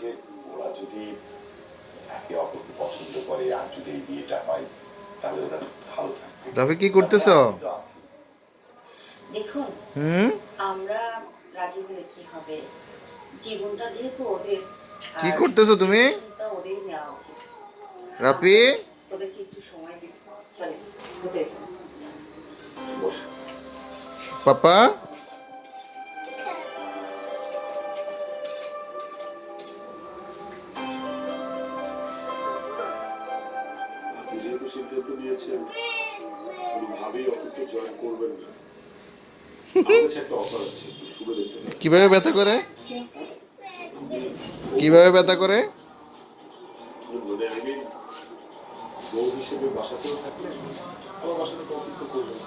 যে ওরা যদি একে অপরকে পছন্দ করে আর যদি এই বিয়েটা হয় তাহলে ওরা ভালো থাকবে। রাফি কি করতেছ? দেখুন আমরা রাজি হলে কি হবে, জীবনটা যেহেতু ওদের, কি করতেছো তুমি? ওদের নেওয়া উচিত। রাফি ওদেরকে একটু সময় দিতে চলে হতে পাপা যেহেতু সিদ্ধান্ত নিয়েছেন কোনোভাবেই অফিসে জয়েন করবেন না, আমার কাছে একটা অফার আছে, একটু শুনে দেখতে পারেন। কিভাবে ব্যথা করে? কিভাবে ব্যথা করে? মানে আমি বউ হিসেবে বাসাতেও থাকলে আমার বাসাতে তো অফিসও করবেন।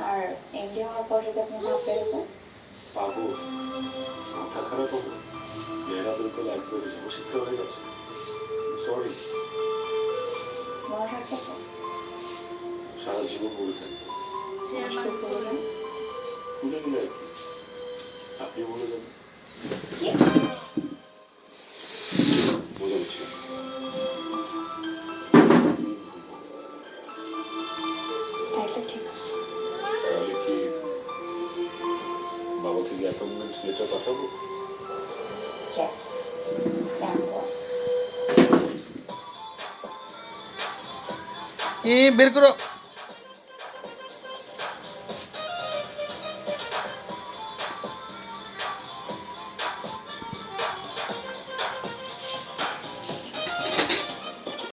আর এমডি হওয়ার পর যদি আপনি ভাব পেরেছেন পাবো মাথা খারাপ হবে, মেয়েরা তো লাইফ করে শিক্ষা হয়ে গেছে। সরি, মনে থাকতে তো সারা জীবন বলে থাকবো। ভুলে গেলে আর কি, আপনি বলে দেন। বোঝা উচিত তাইলে ঠিক আছে। তাহলে কি বাবা থেকে অ্যাপয়েন্টমেন্ট লেটার পাঠাবো? Yes, bos. বের করো।